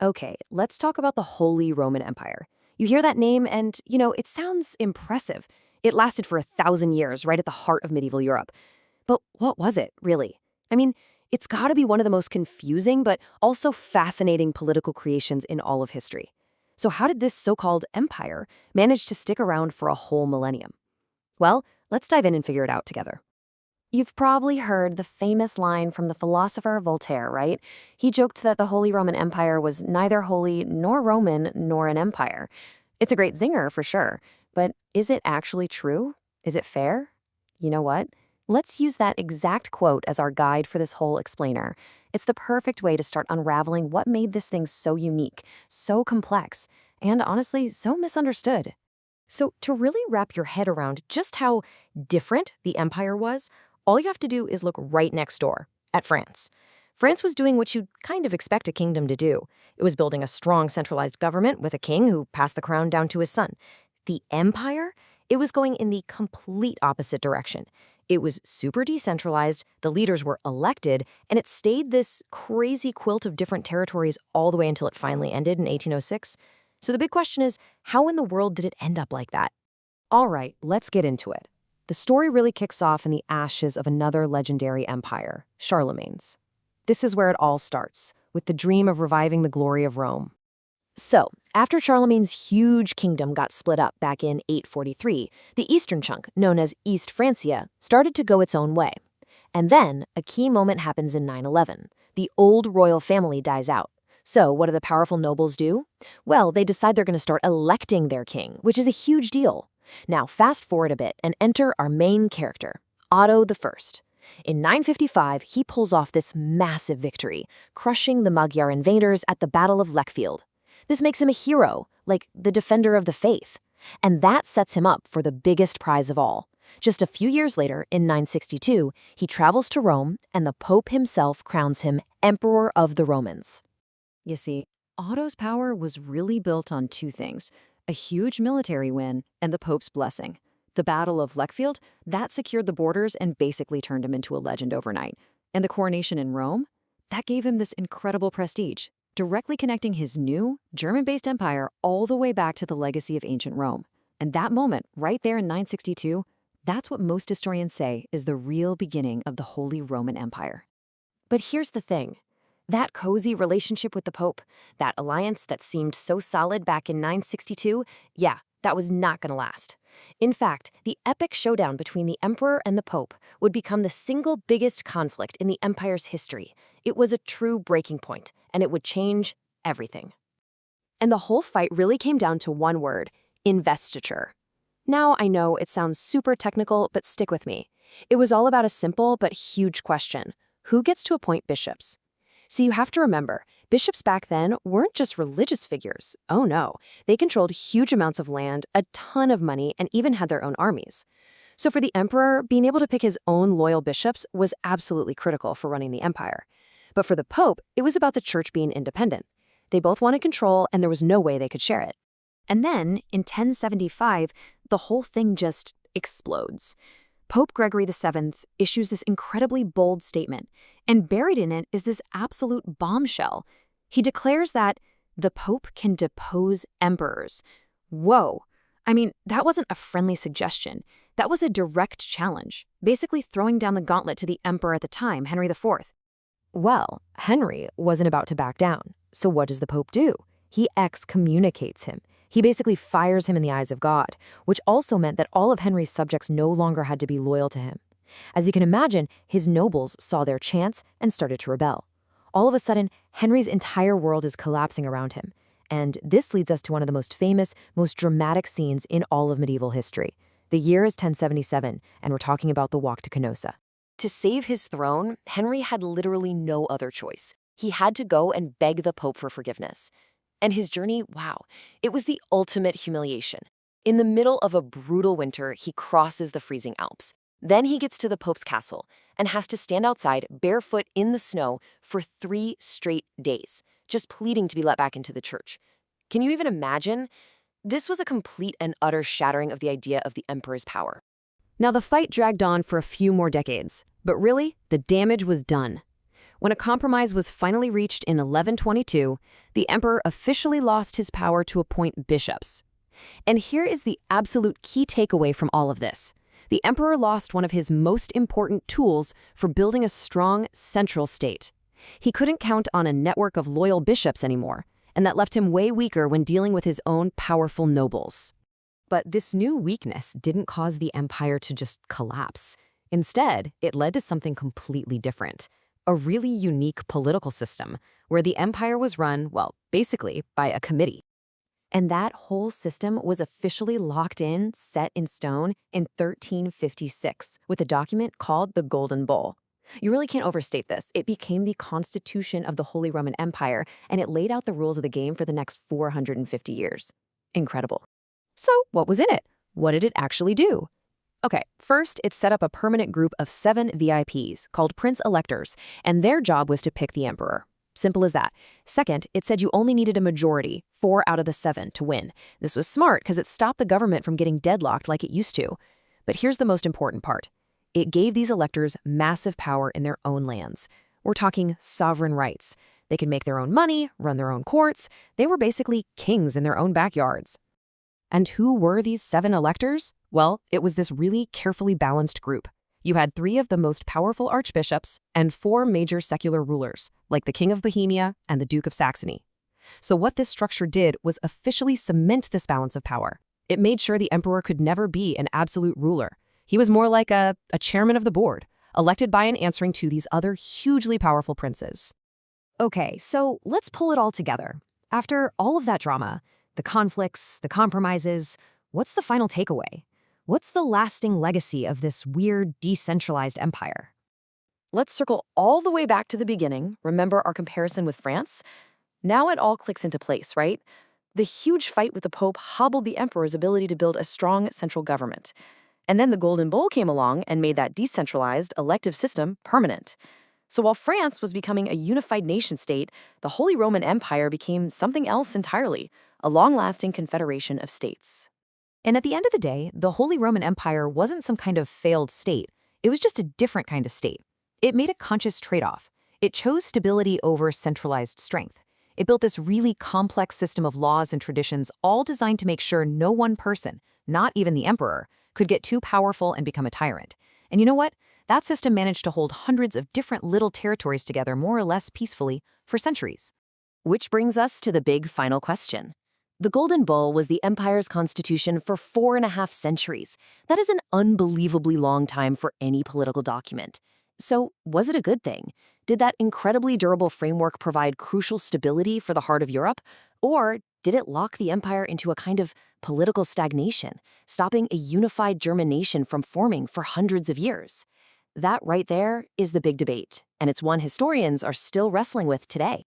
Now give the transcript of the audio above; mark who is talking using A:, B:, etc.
A: Okay, let's talk about the Holy Roman Empire. You hear that name and, it sounds impressive. It lasted for 1,000 years, right at the heart of medieval Europe. But what was it, really? I mean, it's got to be one of the most confusing but also fascinating political creations in all of history. So how did this so-called empire manage to stick around for a whole millennium? Well, let's dive in and figure it out together. You've probably heard the famous line from the philosopher Voltaire, right? He joked that the Holy Roman Empire was neither holy nor Roman nor an empire. It's a great zinger for sure, but is it actually true? Is it fair? You know what? Let's use that exact quote as our guide for this whole explainer. It's the perfect way to start unraveling what made this thing so unique, so complex, and honestly, so misunderstood. So, to really wrap your head around just how different the empire was, all you have to do is look right next door at France. France was doing what you'd kind of expect a kingdom to do. It was building a strong centralized government with a king who passed the crown down to his son. The empire? It was going in the complete opposite direction. It was super decentralized, the leaders were elected, and it stayed this crazy quilt of different territories all the way until it finally ended in 1806. So the big question is, how in the world did it end up like that? All right, let's get into it. The story really kicks off in the ashes of another legendary empire, Charlemagne's. This is where it all starts, with the dream of reviving the glory of Rome. So, after Charlemagne's huge kingdom got split up back in 843, the eastern chunk, known as East Francia, started to go its own way. And then, a key moment happens in 911. The old royal family dies out. So, what do the powerful nobles do? Well, they decide they're going to start electing their king, which is a huge deal. Now, fast forward a bit and enter our main character, Otto I. In 955, he pulls off this massive victory, crushing the Magyar invaders at the Battle of Lechfeld. This makes him a hero, like the defender of the faith. And that sets him up for the biggest prize of all. Just a few years later, in 962, he travels to Rome, and the Pope himself crowns him Emperor of the Romans. You see, Otto's power was really built on two things: a huge military win and the Pope's blessing. The Battle of Lechfeld, that secured the borders and basically turned him into a legend overnight. And the coronation in Rome, that gave him this incredible prestige, directly connecting his new, German-based empire all the way back to the legacy of ancient Rome. And that moment, right there in 962, that's what most historians say is the real beginning of the Holy Roman Empire. But here's the thing. That cozy relationship with the Pope, that alliance that seemed so solid back in 962, yeah, that was not going to last. In fact, the epic showdown between the Emperor and the Pope would become the single biggest conflict in the empire's history. It was a true breaking point, and it would change everything. And the whole fight really came down to one word: investiture. Now, I know it sounds super technical, but stick with me. It was all about a simple but huge question: who gets to appoint bishops? So you have to remember, bishops back then weren't just religious figures. Oh no, they controlled huge amounts of land, a ton of money, and even had their own armies. So for the emperor, being able to pick his own loyal bishops was absolutely critical for running the empire. But for the pope, it was about the church being independent. They both wanted control, and there was no way they could share it. And then, in 1075, the whole thing just explodes. Pope Gregory VII issues this incredibly bold statement, and buried in it is this absolute bombshell. He declares that the Pope can depose emperors. Whoa! I mean, that wasn't a friendly suggestion. That was a direct challenge, basically throwing down the gauntlet to the emperor at the time, Henry IV. Well, Henry wasn't about to back down, so what does the Pope do? He excommunicates him. He basically fires him in the eyes of God, which also meant that all of Henry's subjects no longer had to be loyal to him. As you can imagine, his nobles saw their chance and started to rebel. All of a sudden, Henry's entire world is collapsing around him. And this leads us to one of the most famous, most dramatic scenes in all of medieval history. The year is 1077, and we're talking about the Walk to Canossa. To save his throne, Henry had literally no other choice. He had to go and beg the Pope for forgiveness. And his journey, wow, it was the ultimate humiliation. In the middle of a brutal winter, he crosses the freezing Alps. Then he gets to the Pope's castle and has to stand outside barefoot in the snow for 3 straight days, just pleading to be let back into the church. Can you even imagine? This was a complete and utter shattering of the idea of the emperor's power. Now, the fight dragged on for a few more decades, but really, the damage was done. When a compromise was finally reached in 1122, the emperor officially lost his power to appoint bishops. And here is the absolute key takeaway from all of this. The emperor lost one of his most important tools for building a strong central state. He couldn't count on a network of loyal bishops anymore, and that left him way weaker when dealing with his own powerful nobles. But this new weakness didn't cause the empire to just collapse. Instead, it led to something completely different. A really unique political system where the empire was run, well, basically by a committee. And that whole system was officially locked in, set in stone, in 1356 with a document called the Golden Bull. You really can't overstate this. It became the constitution of the Holy Roman Empire, and it laid out the rules of the game for the next 450 years. Incredible. So, what was in it? What did it actually do? Okay, first, it set up a permanent group of 7 VIPs called Prince Electors, and their job was to pick the emperor. Simple as that. Second, it said you only needed a majority, 4 out of the 7, to win. This was smart because it stopped the government from getting deadlocked like it used to. But here's the most important part. It gave these electors massive power in their own lands. We're talking sovereign rights. They could make their own money, run their own courts. They were basically kings in their own backyards. And who were these 7 electors? Well, it was this really carefully balanced group. You had 3 of the most powerful archbishops and 4 major secular rulers, like the King of Bohemia and the Duke of Saxony. So what this structure did was officially cement this balance of power. It made sure the emperor could never be an absolute ruler. He was more like a chairman of the board, elected by and answering to these other hugely powerful princes. Okay, so let's pull it all together. After all of that drama, the conflicts, the compromises, what's the final takeaway? What's the lasting legacy of this weird, decentralized empire? Let's circle all the way back to the beginning. Remember our comparison with France? Now it all clicks into place, right? The huge fight with the Pope hobbled the emperor's ability to build a strong central government. And then the Golden Bull came along and made that decentralized, elective system permanent. So while France was becoming a unified nation-state, the Holy Roman Empire became something else entirely, a long-lasting confederation of states. And at the end of the day, the Holy Roman Empire wasn't some kind of failed state. It was just a different kind of state. It made a conscious trade-off. It chose stability over centralized strength. It built this really complex system of laws and traditions, all designed to make sure no one person, not even the emperor, could get too powerful and become a tyrant. And you know what? That system managed to hold hundreds of different little territories together more or less peacefully for centuries. Which brings us to the big final question. The Golden Bull was the empire's constitution for 4.5 centuries. That is an unbelievably long time for any political document. So, was it a good thing? Did that incredibly durable framework provide crucial stability for the heart of Europe? Or did it lock the empire into a kind of political stagnation, stopping a unified German nation from forming for hundreds of years? That right there is the big debate, and it's one historians are still wrestling with today.